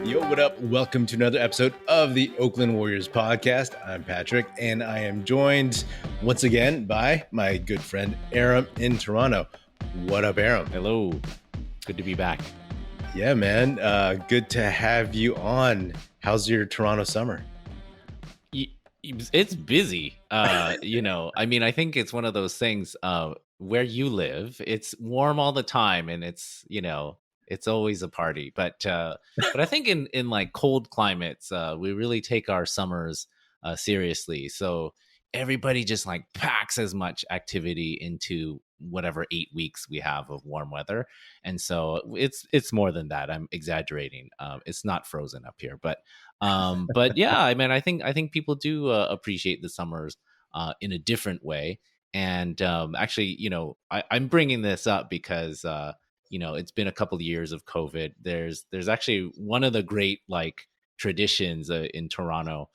Yo, what up? Welcome to another episode of the Oakland Warriors podcast. I'm Patrick, and I am joined once again by my good friend Aram in Toronto. What up, Aram? Hello. Good to be back. Yeah, man. Good to have you on. How's your Toronto summer? It's busy. I think it's one of those things where you live, it's warm all the time and it's always a party. But I think in like cold climates, we really take our summers seriously. So everybody just like packs as much activity into whatever 8 weeks we have of warm weather. And so it's more than that. I'm exaggerating. It's not frozen up here, but yeah, I think people do appreciate the summers in a different way. And actually, I'm bringing this up because it's been a couple of years of COVID. There's actually one of the great like traditions in Toronto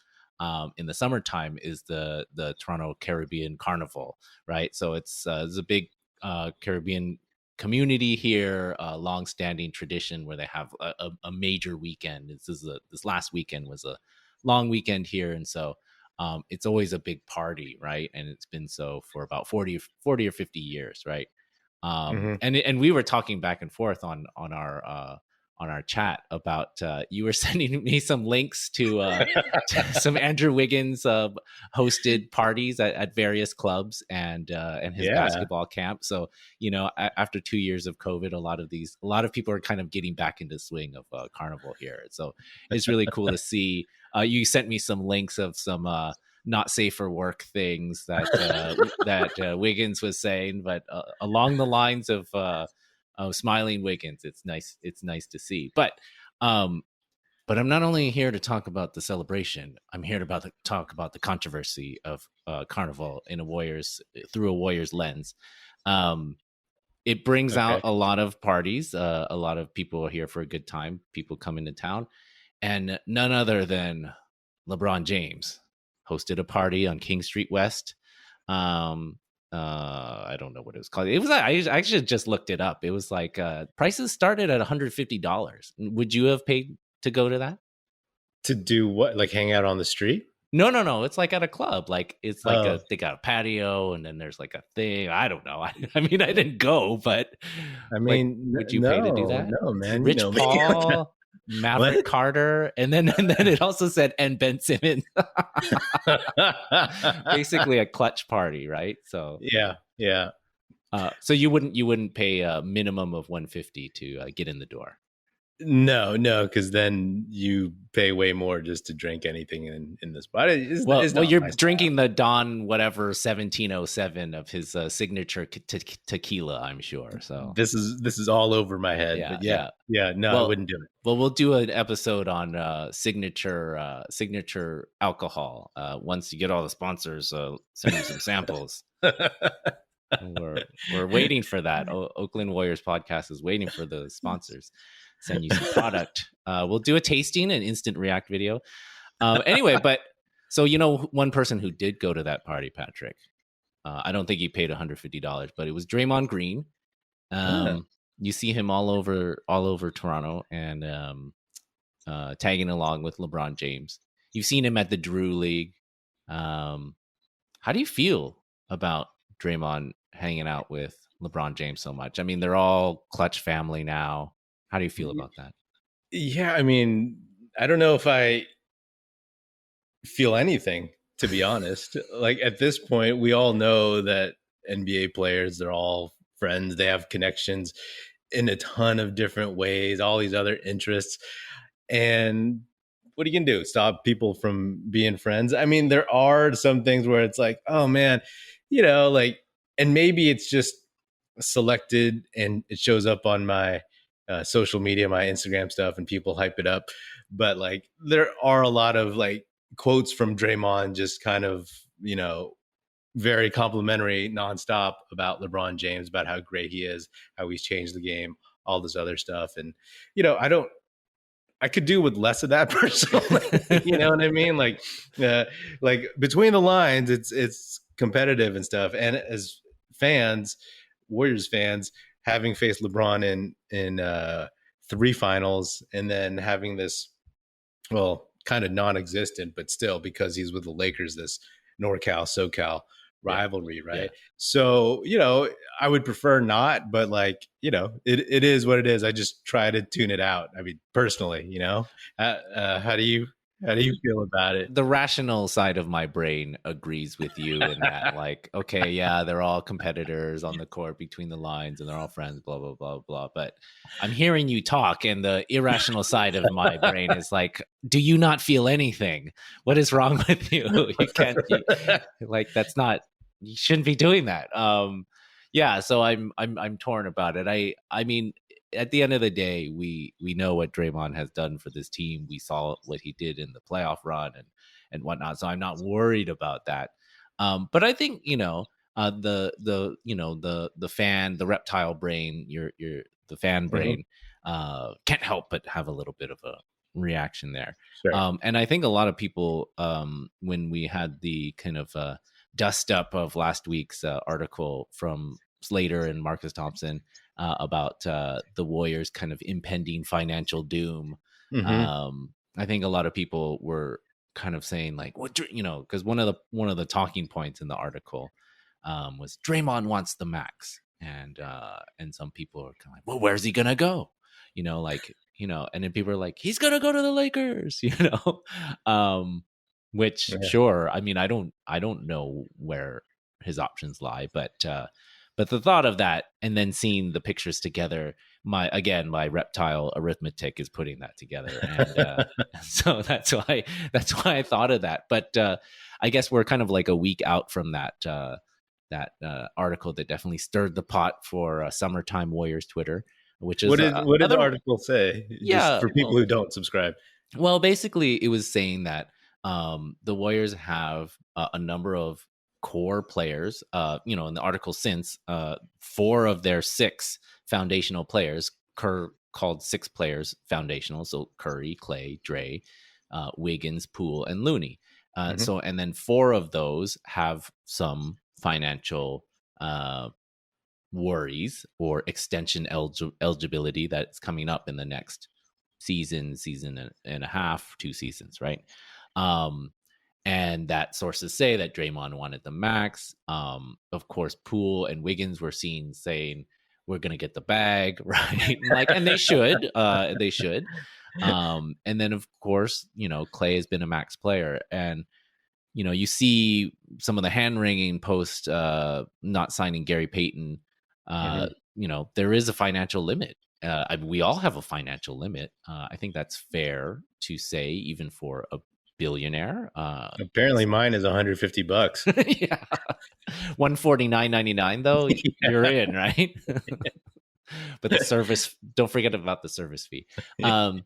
in the summertime is the Toronto Caribbean Carnival, right? So it's a big Caribbean community here, a long-standing tradition where they have a major weekend. This last weekend was a long weekend here, and so it's always a big party, right? And it's been so for about 40 or 50 years, right? And we were talking back and forth on our chat about you were sending me some links to some Andrew Wiggins hosted parties at various clubs and his basketball camp. So after 2 years of COVID, a lot of people are kind of getting back into the swing of Carnival here. So it's really cool to see. You sent me some links of some not safe for work things that Wiggins was saying, but along the lines of smiling Wiggins, it's nice to see. But I'm not only here to talk about the celebration. I'm here to talk about the controversy of Carnival through a Warriors lens. It brings out a lot of parties. A lot of people are here for a good time. People come into town, and none other than LeBron James hosted a party on King Street West. I don't know what it was called. It was I actually just looked it up. It was like prices started at $150. Would you have paid to go to that? To do what? Like hang out on the street? No. It's like at a club. Like it's like they got a patio and then there's like a thing. I don't know. I mean, I didn't go, but would you pay to do that? No, man. Rich Paul, Maverick Carter, and then it also said and Ben Simmons. Basically a clutch party, right? So yeah. So you wouldn't pay a minimum of $150 to get in the door. No, because then you pay way more just to drink anything in this spot. You're drinking the Don whatever 1707 of his signature tequila, I'm sure. So this is all over my head. Yeah. I wouldn't do it. Well, we'll do an episode on signature alcohol once you get all the sponsors. Send me some samples. We're waiting for that. Oakland Warriors podcast is waiting for the sponsors. Send you some product. We'll do a tasting and instant react video. Anyway, but so one person who did go to that party, Patrick. I don't think he paid $150, but it was Draymond Green. You see him all over Toronto and tagging along with LeBron James. You've seen him at the Drew League. How do you feel about Draymond hanging out with LeBron James so much? I mean, they're all clutch family now. How do you feel about that? Yeah, I mean, I don't know if I feel anything, to be honest. Like at this point, we all know that NBA players, they're all friends. They have connections in a ton of different ways, all these other interests. And what are you going to do? Stop people from being friends? I mean, there are some things where it's like, oh man, and maybe it's just selected and it shows up on my social media, my Instagram stuff, and people hype it up. But like, there are a lot of like quotes from Draymond, just kind of, very complimentary nonstop about LeBron James, about how great he is, how he's changed the game, all this other stuff. And, I could do with less of that personally. You know what I mean? Like between the lines, it's competitive and stuff. And as fans, Warriors fans, having faced LeBron in 3 finals and then having this well, kind of non-existent, but still, because he's with the Lakers, this NorCal SoCal Yeah. rivalry, right? Yeah. So, I would prefer not, but like, it is what it is. I just try to tune it out. I mean, personally, how do you feel about it? The rational side of my brain agrees with you in that, like, okay, yeah, they're all competitors on the court between the lines and they're all friends, blah, blah, blah, blah. But I'm hearing you talk, and the irrational side of my brain is like, do you not feel anything? What is wrong with you? You can't, like, that's not, you shouldn't be doing that. Yeah, so I'm torn about it. I mean, at the end of the day, we know what Draymond has done for this team. We saw what he did in the playoff run and whatnot. So I'm not worried about that. But I think the fan, the reptile brain, the fan brain can't help but have a little bit of a reaction there. Sure. And I think a lot of people, when we had the kind of dust up of last week's article from Slater and Marcus Thompson, about the Warriors' kind of impending financial doom. I think a lot of people were kind of saying like, "What?" Because one of the talking points in the article was Draymond wants the max, and some people are kind of like, "Well, where's he gonna go?" And then people are like, "He's gonna go to the Lakers," which sure. I mean, I don't know where his options lie, but the thought of that, and then seeing the pictures together, my reptile arithmetic is putting that together, and so that's why I thought of that. But I guess we're kind of like a week out from that article that definitely stirred the pot for summertime Warriors Twitter, which is what did the article say? Yeah, just for people who don't subscribe. Well, basically, it was saying that the Warriors have a number of core players, in the article since 4 of their 6 foundational players, Kerr called 6 players foundational. So Curry, Klay, Dre, Wiggins, Poole, and Looney. So, and then 4 of those have some financial worries or extension eligibility that's coming up in the next season and a half, 2 seasons, right? And that sources say that Draymond wanted the max. Of course, Poole and Wiggins were seen saying, "We're going to get the bag," right? And they should. They should. And then, of course, Klay has been a max player, and you see some of the hand wringing post not signing Gary Payton. There is a financial limit. We all have a financial limit. I think that's fair to say, even for a billionaire. Apparently mine is $150. Yeah. $149.99 though. You're in, right? But the service, don't forget about the service fee. Yeah,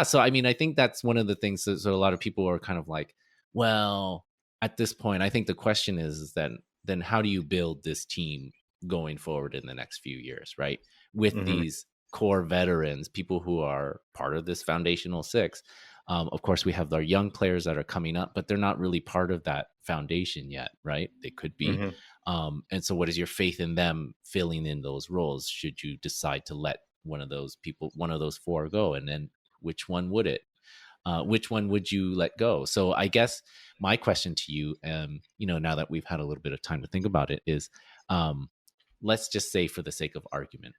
so I mean, I think that's one of the things that, so a lot of people are kind of like, well, at this point, I think the question is then how do you build this team going forward in the next few years, right? With these core veterans, people who are part of this foundational 6. Of course, we have our young players that are coming up, but they're not really part of that foundation yet, right? They could be. And so what is your faith in them filling in those roles should you decide to let one of those 4 go? And then which one would it? Which one would you let go? So I guess my question to you, now that we've had a little bit of time to think about it, is let's just say, for the sake of argument,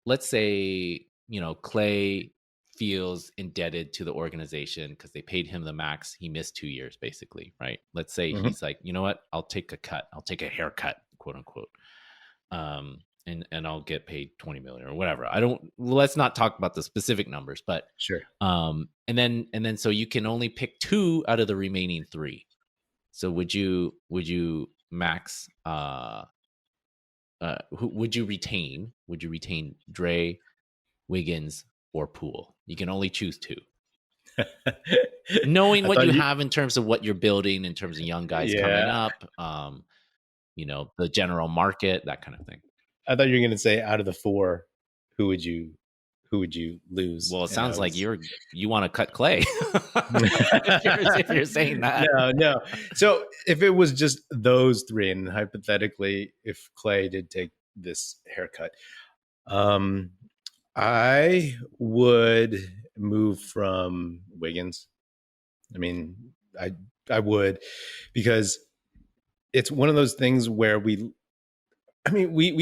let's say, Klay feels indebted to the organization because they paid him the max. He missed 2 years, basically, right? Let's say he's like, you know what? I'll take a cut. I'll take a haircut, quote unquote. And I'll get paid $20 million or whatever. Let's not talk about the specific numbers, but sure. And then so you can only pick 2 out of the remaining 3. So would you max, who would you retain? Would you retain Dre, Wiggins, or Poole? You can only choose 2. Knowing what you have in terms of what you're building, in terms of young guys coming up, the general market, that kind of thing. I thought you were going to say, out of the 4, who would you lose? Well, it sounds like you want to cut Klay. if you're saying that. No. So if it was just those 3, and hypothetically, if Klay did take this haircut, I would move from Wiggins. I mean, I I would, because it's one of those things where we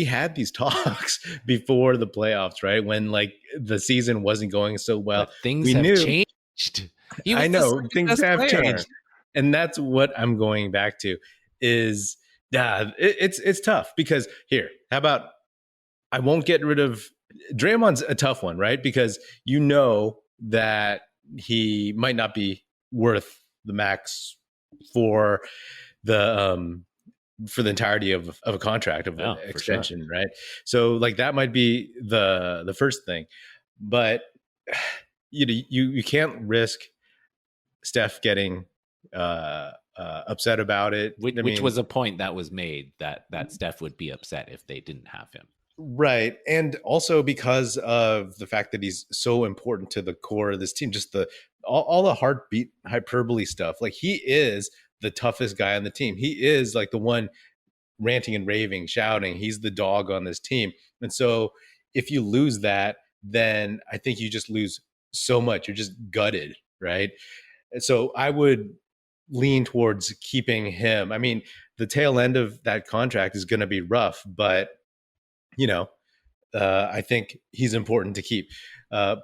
had these talks before the playoffs, right? When like the season wasn't going so well. But things We have knew, changed. He I was the know second things best have player. changed. And that's what I'm going back to is it's tough because here, how about I won't get rid of Draymond's a tough one, right? Because you know that he might not be worth the max for the entirety of a contract of an Yeah, for sure. extension, right? So like that might be the first thing, but you can't risk Steph getting upset about it. I Which mean, was a point that was made that Steph would be upset if they didn't have him. right. And also because of the fact that he's so important to the core of this team, just all the heartbeat hyperbole stuff. Like he is the toughest guy on the team. He is like the one ranting and raving, shouting. He's the dog on this team. And so if you lose that, then I think you just lose so much. You're just gutted, right? And so I would lean towards keeping him. I mean, the tail end of that contract is going to be rough, but you know, I think he's important to keep.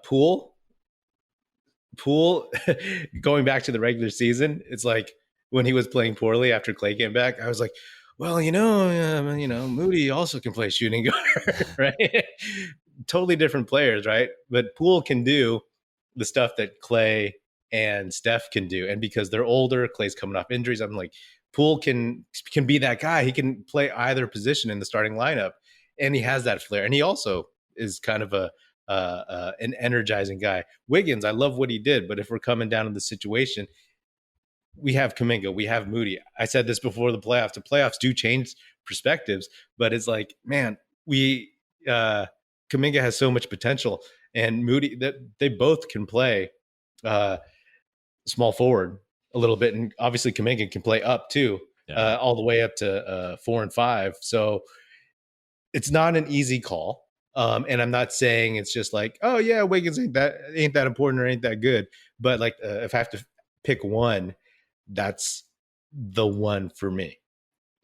Poole, Poole, going back to the regular season, it's like when he was playing poorly after Klay came back, I was like, well, Moody also can play shooting guard, right? Totally different players, right? But Poole can do the stuff that Klay and Steph can do, and because they're older, Klay's coming off injuries. I'm like, Poole can be that guy. He can play either position in the starting lineup, and he has that flair, and he also is kind of an energizing guy. Wiggins, I love what he did, but if we're coming down to the situation, we have Kuminga, we have Moody. I said this before the playoffs. The playoffs do change perspectives, but it's like, man, Kuminga has so much potential, and Moody, that they both can play uh, small forward a little bit, and obviously Kuminga can play up too, Yeah. all the way up to 4 and 5. So it's not an easy call. And I'm not saying it's just like, oh yeah, Wiggins ain't that important or ain't that good. But like, if I have to pick one, that's the one for me.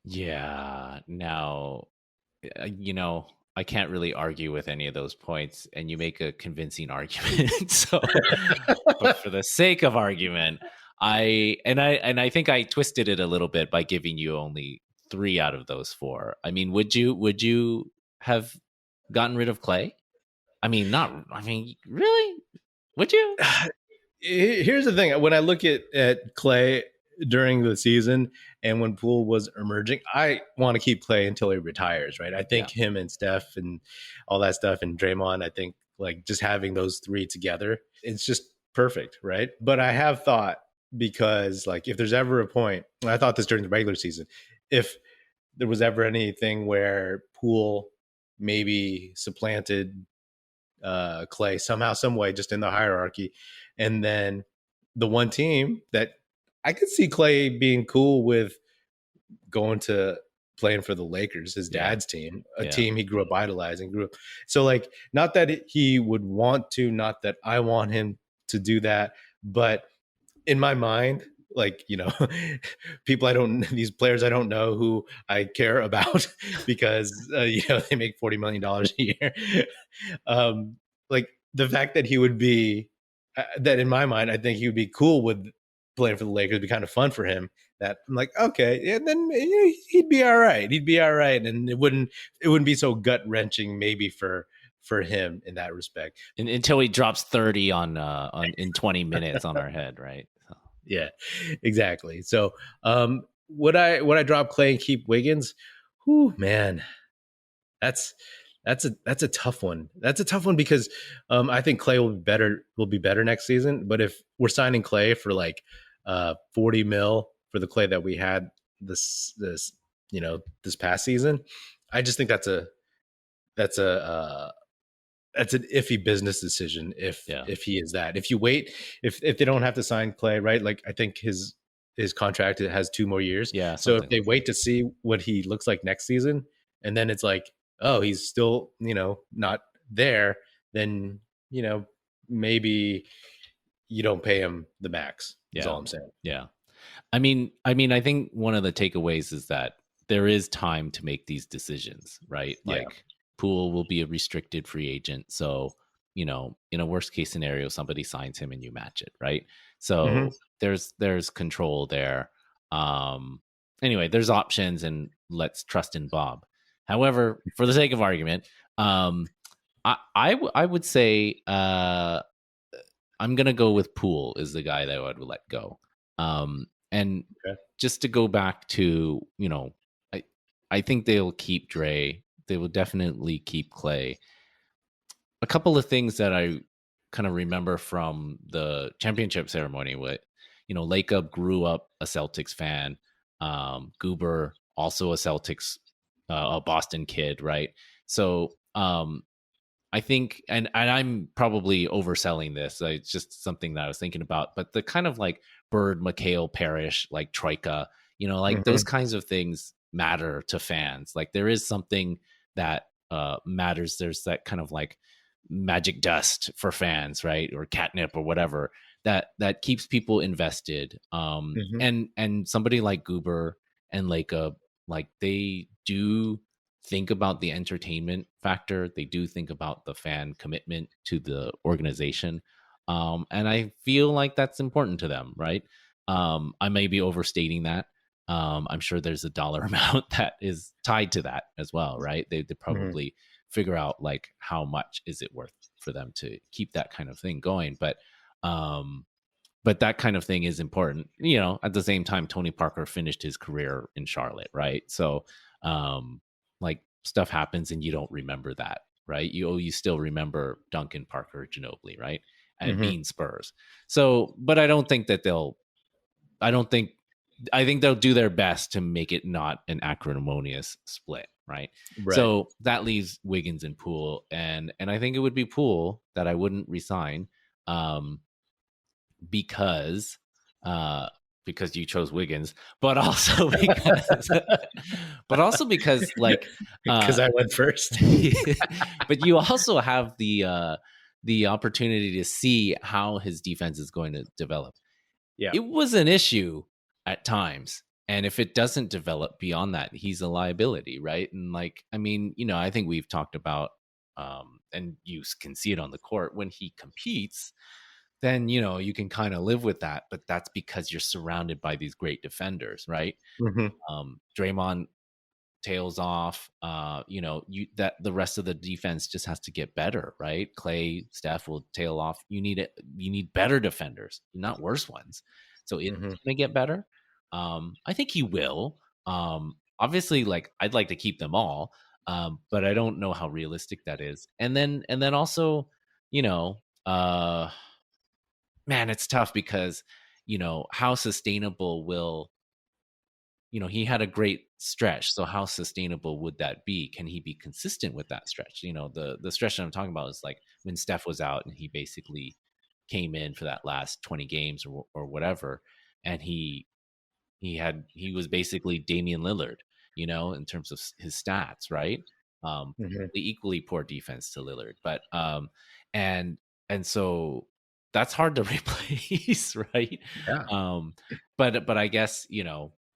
Yeah. Now, I can't really argue with any of those points, and you make a convincing argument. So, but for the sake of argument, I think I twisted it a little bit by giving you only 3 out of those 4. I mean, would you have gotten rid of Klay? I mean, not. I mean, really? Would you? Here's the thing: when I look at Klay during the season and when Poole was emerging, I want to keep Klay until he retires. Right? I think Yeah. him and Steph and all that stuff and Draymond. I think like just having those three together, it's just perfect, right? But I have thought, because like if there's ever a point, I thought this during the regular season, if there was ever anything where Poole maybe supplanted Klay somehow, some way, just in the hierarchy, and then the one team that I could see Klay being cool with going to playing for the Lakers, his Yeah. dad's team, a Yeah. team he grew up idolizing, grew up. So like, not that he would want to, not that I want him to do that, but in my mind, like, people these players I don't know who I care about because, they make $40 million a year. Like the fact that he would be, that in my mind, I think he would be cool with playing for the Lakers. It'd be kind of fun for him. That I'm like, okay, yeah, then he'd be all right. He'd be all right, and it wouldn't be so gut wrenching maybe for him in that respect. Until he drops 30 on in 20 minutes on our head, right? So. Yeah, exactly. So, would I drop Klay and keep Wiggins? Whew, man, that's that's a tough one. That's a tough one because I think Klay will be better next season. But if we're signing Klay for like 40 mil for the Klay that we had this past season, I just think that's that's an iffy business decision Yeah. if he is that. If you wait, if they don't have to sign Klay, right? Like I think his contract has 2 more years. Yeah. So if Something they like wait to see what he looks like next season, and then it's like, oh, he's still not there, then maybe you don't pay him the max. Is Yeah. all I'm saying. Yeah. I think one of the takeaways is that there is time to make these decisions, right? Yeah. Like Poole will be a restricted free agent, so in a worst case scenario, somebody signs him and you match it, right? Hmm. So there's control there. Um, anyway, there's options, and let's trust in Bob. However, for the sake of argument, I would say I'm gonna go with Poole is the guy that I would let go. And Okay. just to go back to, I I think they'll keep Dre. They will definitely keep Klay. A couple of things that I kind of remember from the championship ceremony with, Lacob grew up a Celtics fan. Goober also a Celtics, a Boston kid, right? So I think, and I'm probably overselling this. It's just something that I was thinking about, but the kind of like Bird, McHale, Parrish, like Troika, like those Hmm. kinds of things matter to fans. Like there is something that matters. There's that kind of like magic dust for fans, right? Or catnip or whatever that keeps people invested. Hmm. And somebody like Goober and Lacob, like they do think about the entertainment factor. They do think about the fan commitment to the organization. And I feel like that's important to them, right? I may be overstating that. I'm sure there's a dollar amount that is tied to that as well, right? They Hmm. probably figure out like how much is it worth for them to keep that kind of thing going. Um, but that kind of thing is important. At the same time, Tony Parker finished his career in Charlotte, right? So, like stuff happens and you don't remember that, right? You still remember Duncan, Parker, Ginobili, right? And Hmm. being Spurs. So, but I don't think I think they'll do their best to make it not an acrimonious split, right? Right. So that leaves Wiggins and Poole, and I think it would be Poole that I wouldn't resign. Um, because uh because you chose Wiggins, but also because like Because I went first. but you also have the opportunity to see how his defense is going to develop. Yeah. It was an issue at times. And if it doesn't develop beyond that, he's a liability, right? And like, I mean, I think we've talked about and you can see it on the court when he competes, then you can kind of live with that, but that's because you're surrounded by these great defenders, right? Hmm. Draymond tails off, you that the rest of the defense just has to get better, right? Klay, Steph will tail off. You need better defenders, not worse ones. So it's Hmm. gonna get better. I think he will. Obviously, like I'd like to keep them all, but I don't know how realistic that is. And then also, you know, uh man, it's tough because how sustainable will he had a great stretch, so how sustainable would that be? Can he be consistent with that stretch? The stretch that I'm talking about is like when Steph was out and he basically came in for that last 20 games or whatever, and he was basically Damian Lillard, in terms of his stats, right? Hmm. The equally poor defense to Lillard, but and and so that's hard to replace, right? Yeah. Um, but I guess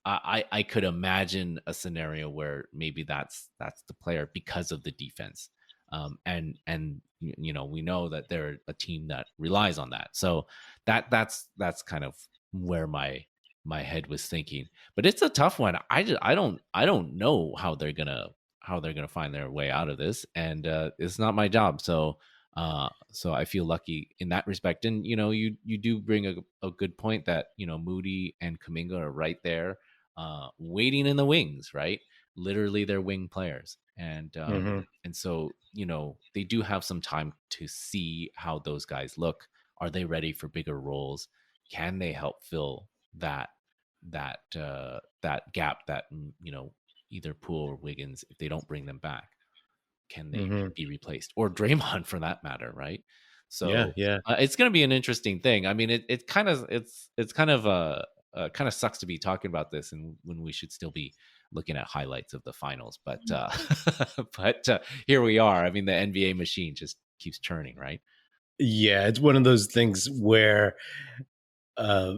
I could imagine a scenario where maybe that's the player because of the defense, and we know that they're a team that relies on that, so that's kind of where my head was thinking. But it's a tough one. I don't know how they're gonna find their way out of this, and it's not my job. So I feel lucky in that respect. And you do bring a good point that Moody and Kaminga are right there, waiting in the wings, right? Literally, they're wing players, Hmm. and so they do have some time to see how those guys look. Are they ready for bigger roles? Can they help fill that gap that either Poole or Wiggins, if they don't bring them back, can they Hmm. be replaced, or Draymond for that matter, right? Yeah. So Yeah. it's going to be an interesting thing. I mean, it kind of it's kind of sucks to be talking about this, and when we should still be looking at highlights of the finals, but but here we are. I mean, the NBA machine just keeps churning, right? Yeah, it's one of those things where uh,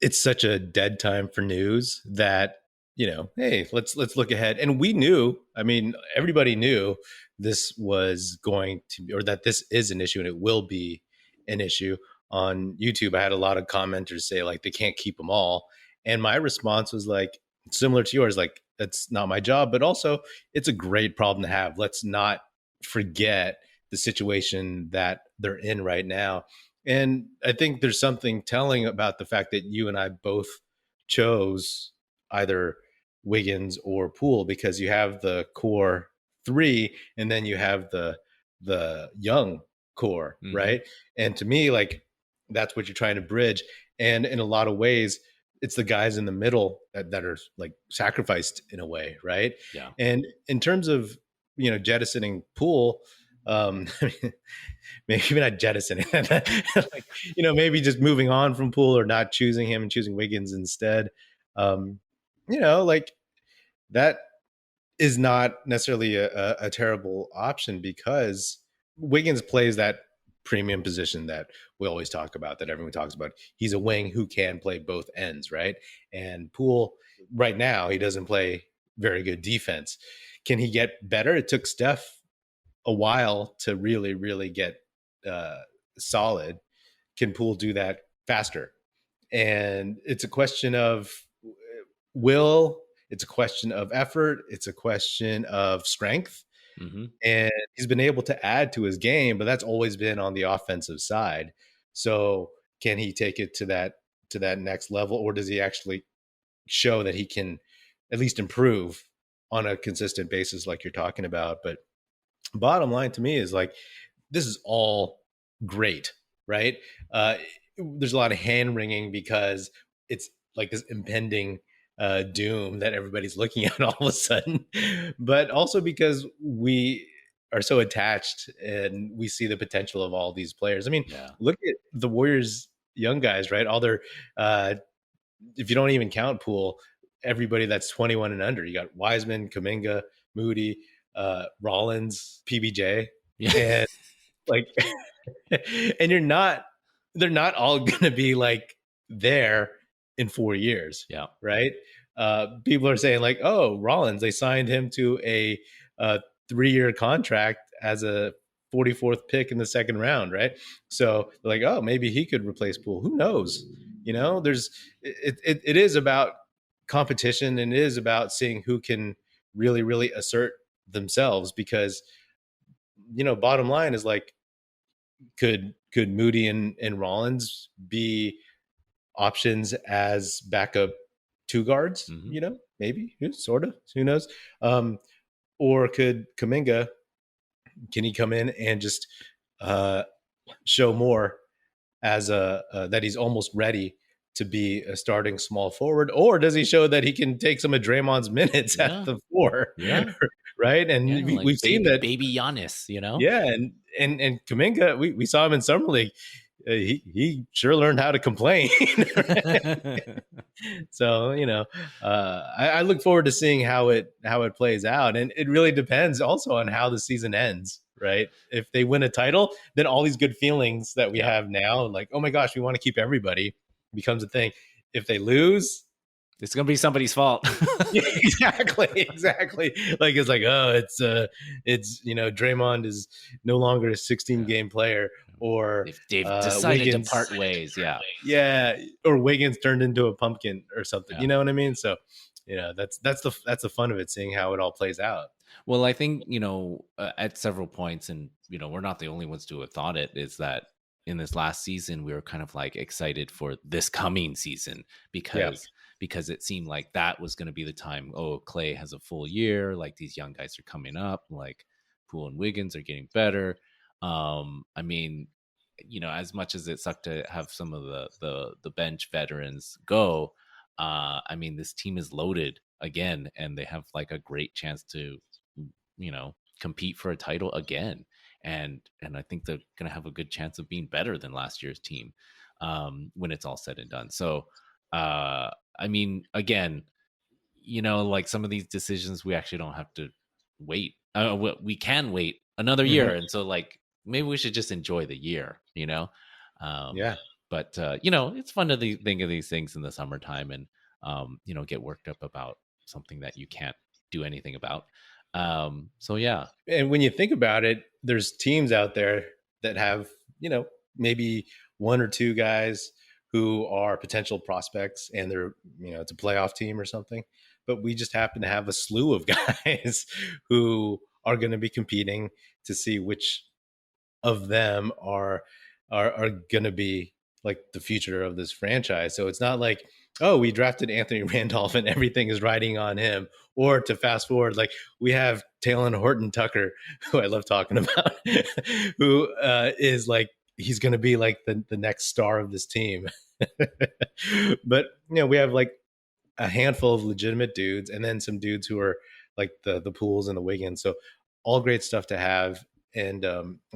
it's such a dead time for news that, hey, let's look ahead. And we knew, I mean, everybody knew this was going to, or that this is an issue and it will be an issue. On YouTube, I had a lot of commenters say like they can't keep them all, and my response was like similar to yours, like that's not my job, but also it's a great problem to have. Let's not forget the situation that they're in right now. And I think there's something telling about the fact that you and I both chose either Wiggins or Poole, because you have the core three and then you have the young core, right? And to me, like that's what you're trying to bridge. And in a lot of ways, it's the guys in the middle that are like sacrificed in a way, right? Yeah. And in terms of jettisoning Poole, maybe not jettisoning, like, maybe just moving on from Poole or not choosing him and choosing Wiggins instead. Like that is not necessarily a terrible option, because Wiggins plays that premium position that we always talk about, that everyone talks about. He's a wing who can play both ends, right? And Poole, right now, he doesn't play very good defense. Can he get better? It took Steph a while to really, really get solid. Can Poole do that faster? And it's a question of will, it's a question of effort, it's a question of strength. And he's been able to add to his game, but that's always been on the offensive side. So can he take it to that next level, or does he actually show that he can at least improve on a consistent basis like you're talking about? But bottom line to me is like, this is all great, right? There's a lot of hand wringing because it's like this impending doom that everybody's looking at all of a sudden, but also because we are so attached and we see the potential of all these players. I mean, look at the Warriors young guys, right? All their if you don't even count Poole, everybody that's 21 and under. You got Wiseman, Kuminga, Moody, Rollins, PBJ, and like, and they're not all going to be like there in 4 years. Yeah. Right. People are saying like, oh, Rollins, they signed him to a 3-year contract as a 44th pick in the second round. Right. So they're like, oh, maybe he could replace Poole. Who knows? It is about competition, and it is about seeing who can really, really assert themselves, because, bottom line is like, could Moody and Rollins be options as backup two guards? Maybe, sort of, who knows? Or could Kuminga, can he come in and just show more as that he's almost ready to be a starting small forward? Or does he show that he can take some of Draymond's minutes at the 4? Right. And we've seen that baby Giannis, Yeah. And Kuminga, we saw him in summer league. He sure learned how to complain. So, I look forward to seeing how it plays out. And it really depends also on how the season ends, right? If they win a title, then all these good feelings that we have now, like, oh my gosh, we want to keep everybody, becomes a thing. If they lose, it's gonna be somebody's fault. Exactly. Like, it's like, oh, it's Draymond is no longer a 16-game player, or they've decided Wiggins, to part ways. Or Wiggins turned into a pumpkin or something. You know what I mean? So, that's the fun of it, seeing how it all plays out. Well, I think at several points, and we're not the only ones to have thought it, is that in this last season we were kind of like excited for this coming season, because it seemed like that was going to be the time. Oh, Klay has a full year. Like, these young guys are coming up. Like, Poole and Wiggins are getting better. I mean, as much as it sucked to have some of the bench veterans go, I mean, this team is loaded again, and they have like a great chance to, compete for a title again. And I think they're going to have a good chance of being better than last year's team when it's all said and done. So, I mean, again, like some of these decisions, we actually don't have to wait. We can wait another year. And so, like, maybe we should just enjoy the year, um, Yeah. but it's fun to think of these things in the summertime, and get worked up about something that you can't do anything about. So yeah. And when you think about it, there's teams out there that have, maybe one or two guys who are potential prospects and they're, it's a playoff team or something. But we just happen to have a slew of guys who are going to be competing to see which of them are going to be like the future of this franchise. So it's not like, oh, we drafted Anthony Randolph and everything is riding on him. Or to fast forward, like we have Talon Horton Tucker, who I love talking about, who is like, he's going to be like the next star of this team. But, we have like a handful of legitimate dudes and then some dudes who are like the Pools and the Wiggins. So all great stuff to have. And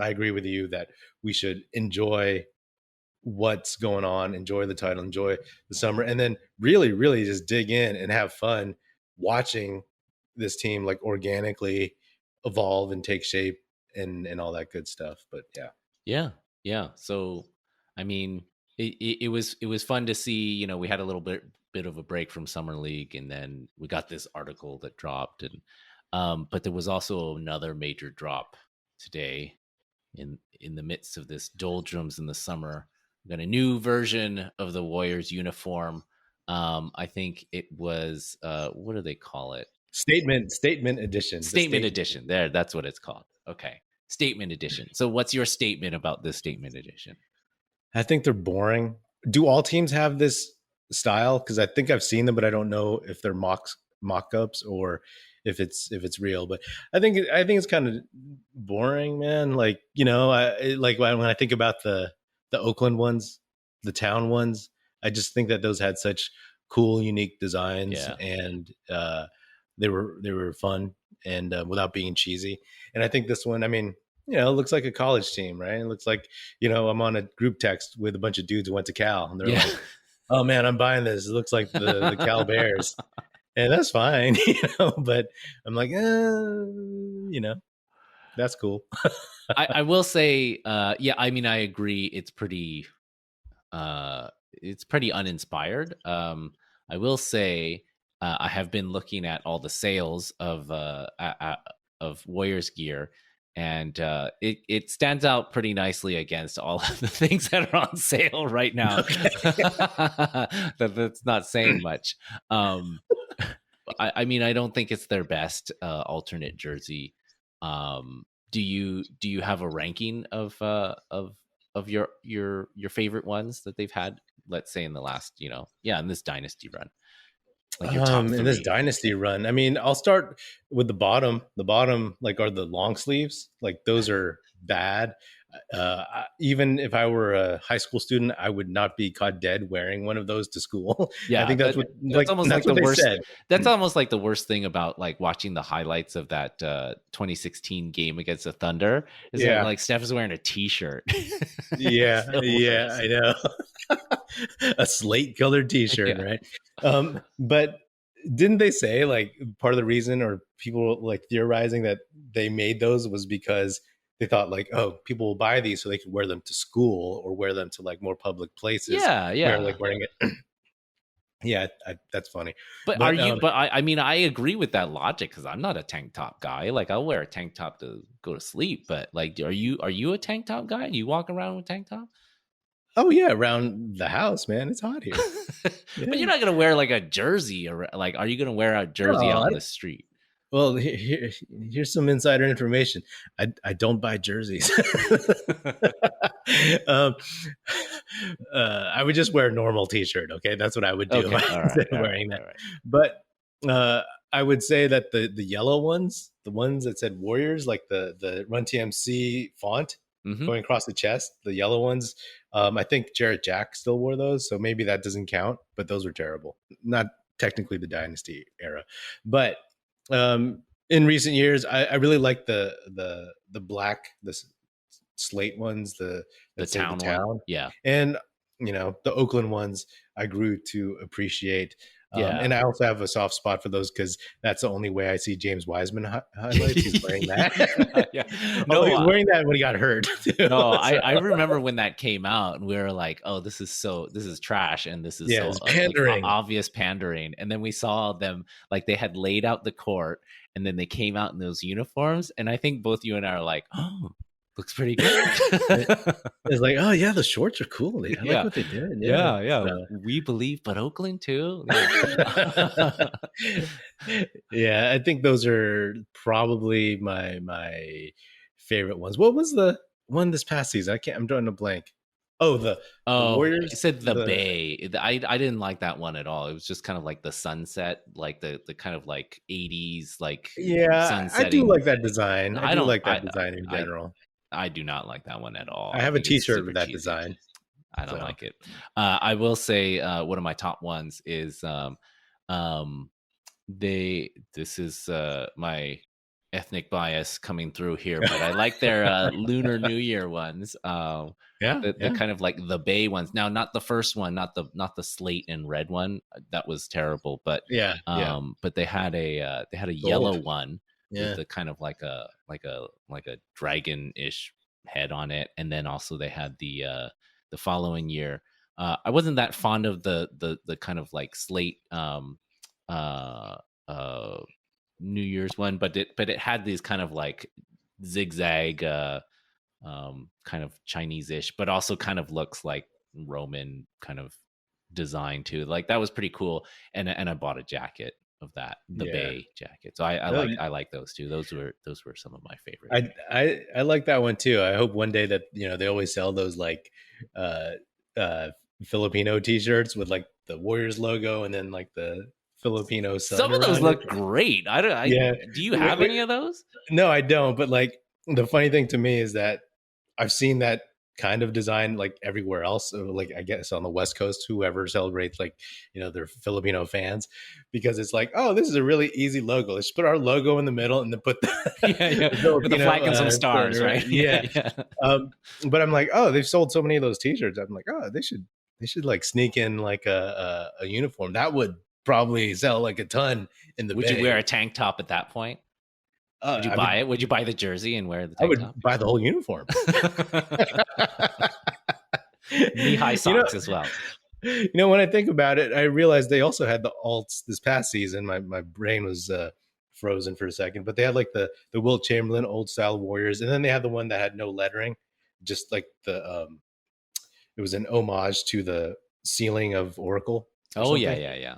I agree with you that we should enjoy what's going on, enjoy the title, enjoy the summer, and then really, really just dig in and have fun watching this team like organically evolve and take shape and all that good stuff. But yeah. So, I mean, it was fun to see. We had a little bit of a break from summer league, and then we got this article that dropped, and but there was also another major drop today in the midst of this doldrums in the summer. We got a new version of the Warriors uniform. I think it was what do they call it? Statement edition. Statement edition. There, that's what it's called. Okay. Statement edition. So what's your statement about this statement edition? I think they're boring. Do all teams have this style? Because I think I've seen them, but I don't know if they're mock-ups or if it's real. But I think it's kind of boring, man. Like, like when I think about the Oakland ones, the town ones, I just think that those had such cool, unique designs, and they were fun and without being cheesy. And I think this one, I mean, it looks like a college team, right? It looks like, I'm on a group text with a bunch of dudes who went to Cal, and they're like, "Oh man, I'm buying this. It looks like the Cal Bears," and that's fine, But I'm like, that's cool. I will say, I mean, I agree. It's pretty uninspired. I will say, I have been looking at all the sales of Warriors gear, and it stands out pretty nicely against all of the things that are on sale right now. That's not saying much. I mean, I don't think it's their best alternate jersey. Do you have a ranking of your favorite ones that they've had? Let's say in the last, in this dynasty run. Like your top in this dynasty run, I mean, I'll start with the bottom. The bottom, like, are the long sleeves. Like, those are bad. Even if I were a high school student, I would not be caught dead wearing one of those to school. Yeah, I think that's almost that's like what the worst. said. That's almost like the worst thing about like watching the highlights of that 2016 game against the Thunder. Is that like Steph is wearing a T-shirt. Yeah, I know. A slate colored T-shirt, right? But didn't they say like part of the reason, or people like theorizing that they made those was because they thought like, oh, people will buy these so they can wear them to school or wear them to like more public places. Where, like, wearing it. Yeah, that's funny. But are you? But I mean, I agree with that logic because I'm not a tank top guy. Like, I'll wear a tank top to go to sleep. But like, are you a tank top guy? You walk around with tank top? Oh yeah, around the house, man. It's hot here. But you're not gonna wear like a jersey, or like, are you gonna wear a jersey out on the street? Well, here's some insider information. I don't buy jerseys. I would just wear a normal T-shirt. Okay, that's what I would do instead of wearing that. Right. But I would say that the yellow ones, the ones that said Warriors, like the Run TMC font going across the chest, the yellow ones. I think Jarrett Jack still wore those, so maybe that doesn't count. But those were terrible. Not technically the dynasty era, but in recent years, I really like the black, the slate ones, the town. Yeah. And the Oakland ones I grew to appreciate. Yeah. And I also have a soft spot for those because that's the only way I see James Wiseman highlights. He's wearing that. Yeah. Although he No, was wearing that when he got hurt. Too, no, I so. remember when that came out and we were like, oh, this is trash and this is so It's like, pandering. obvious pandering. And then we saw them like they had laid out the court and then they came out in those uniforms. And I think both you and I are like, oh, looks pretty good. It's like, oh yeah, the shorts are cool. I Yeah. like what they did. Yeah. So. We believe, but Oakland too. Yeah, I think those are probably my favorite ones. What was the one this past season? I'm drawing a blank. Oh, the Warriors. You said the Bay. I didn't like that one at all. It was just kind of like the sunset, like the kind of like 80s, like I do like that design. I do like that design in general. I do not like that one at all. I have a T-shirt with that cheesy design. I don't like it. I will say one of my top ones is this is my ethnic bias coming through here, but I like their Lunar New Year ones. The kind of like the Bay ones. Now, not the first one, not the slate and red one. That was terrible. But but they had a yellow one with the kind of like a dragon-ish head on it, and then also they had the following year. I wasn't that fond of the kind of like slate New Year's one, but it had these kind of like zigzag kind of Chinese-ish, but also kind of looks like Roman kind of design too. Like that was pretty cool, and I bought a jacket of that, the Bay jacket. So I like those two. Those were some of my favorites. I like that one too. I hope one day that they always sell those like Filipino T-shirts with like the Warriors logo and then like the Filipino sun. Some of those look great. Do you have any of those? No, I don't. But like the funny thing to me is that I've seen that kind of design like everywhere else. So, like I guess on the West Coast, whoever celebrates like their Filipino fans, because it's like, oh, this is a really easy logo. Let's put our logo in the middle and then put the with the flag and some stars, right? Yeah. But I'm like, oh, they've sold so many of those T-shirts. I'm like, oh, they should like sneak in like a uniform that would probably sell like a ton in the. Would you wear a tank top at that point? Would you buy it? Would you buy the jersey and wear the tank top? I would buy the whole uniform. Knee-high socks as well. When I think about it, I realized they also had the alts this past season. My brain was frozen for a second, but they had like the Wilt Chamberlain old style Warriors, and then they had the one that had no lettering, just like the it was an homage to the ceiling of Oracle. Oh yeah.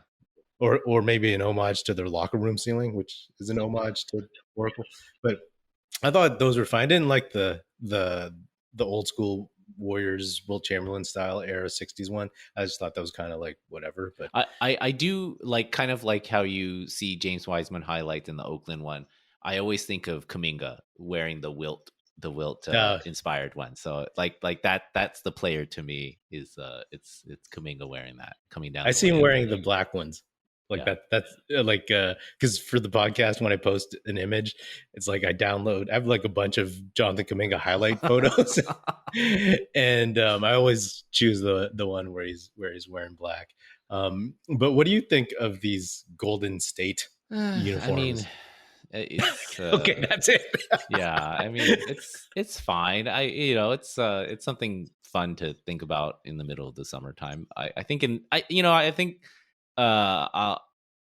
Or maybe an homage to their locker room ceiling, which is an homage to Oracle. But I thought those were fine. I didn't like the old school Warriors Wilt Chamberlain style era 60s one. I just thought that was kind of like whatever. But I do like kind of like how you see James Wiseman highlights in the Oakland one. I always think of Kuminga wearing the Wilt inspired one. So like that's the player to me is it's Kuminga wearing that coming down. I see him wearing the black ones. Like that's like because for the podcast when I post an image, it's like I have like a bunch of Jonathan Kuminga highlight photos, and I always choose the one where he's wearing black. But what do you think of these Golden State uniforms? I mean, it's okay, that's it. Yeah, I mean it's fine. It's something fun to think about in the middle of the summertime. I think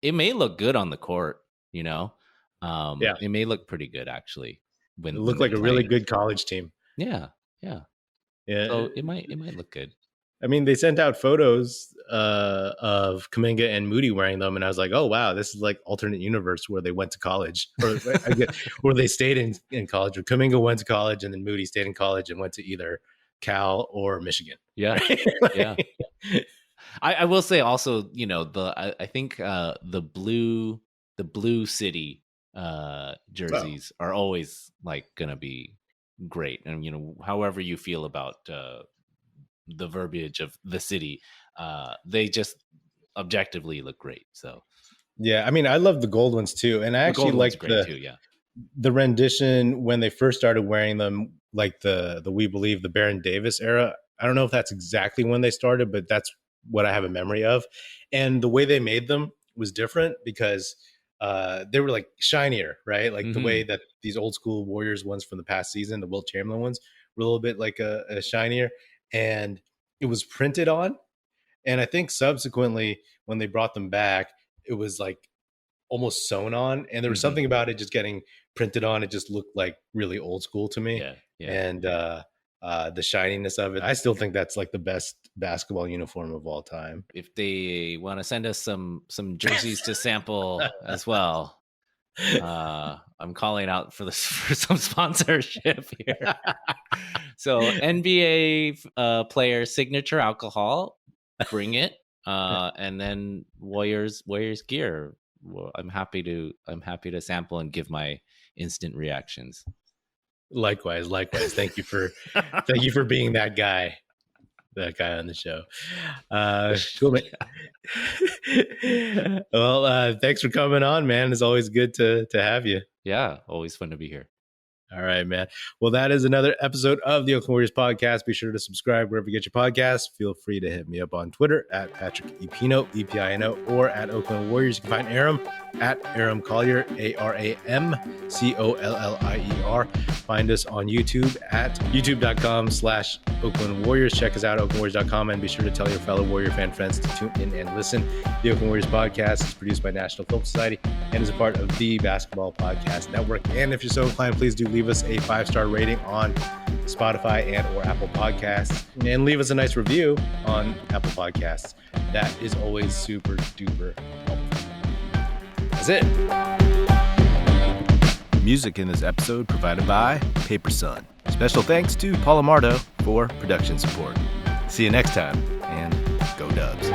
it may look good on the court, it may look pretty good actually. It looked like a really good college team. Yeah. So it might look good. I mean, they sent out photos of Kuminga and Moody wearing them, and I was like, oh wow, this is like alternate universe where they went to college, or where they stayed in college. Or Kuminga went to college, and then Moody stayed in college and went to either Cal or Michigan. Yeah, yeah. I will say also, I think the blue city jerseys are always like gonna be great, and however you feel about the verbiage of the city, they just objectively look great. So yeah, I mean, I love the gold ones too, and I actually like the rendition when they first started wearing them, like the We Believe, the Baron Davis era. I don't know if that's exactly when they started, but that's what I have a memory of. And the way they made them was different because they were like shinier, right? Like the way that these old school Warriors ones from the past season, the Wilt Chamberlain ones, were a little bit like a shinier, and it was printed on. And I think subsequently when they brought them back, it was like almost sewn on, and there was something about it just getting printed on. It just looked like really old school to me. And the shininess of it, I still think that's like the best basketball uniform of all time. If they want to send us some jerseys to sample as well, I'm calling out for some sponsorship here. So NBA player signature alcohol, bring it, and then Warriors gear. Well, I'm happy to sample and give my instant reactions. Likewise. Thank you for being that guy on the show. Cool, man. Well, thanks for coming on, man. It's always good to have you. Yeah, always fun to be here. All right, man. Well, that is another episode of the Oakland Warriors podcast. Be sure to subscribe wherever you get your podcasts. Feel free to hit me up on Twitter at Patrick Epino, Epino, or at Oakland Warriors. You can find Aram at Aram Collier, AramCollier. Find us on YouTube at youtube.com/Oakland Warriors. Check us out, oaklandwarriors.com, and be sure to tell your fellow Warrior fan friends to tune in and listen. The Oakland Warriors podcast is produced by National Film Society and is a part of the Basketball Podcast Network. And if you're so inclined, please do leave us a 5-star rating on Spotify and or Apple Podcasts, and leave us a nice review on Apple Podcasts. That is always super duper helpful. That's it. Music in this episode provided by Paper Sun. Special thanks to Paul Amardo for production support. See you next time, and go Dubs.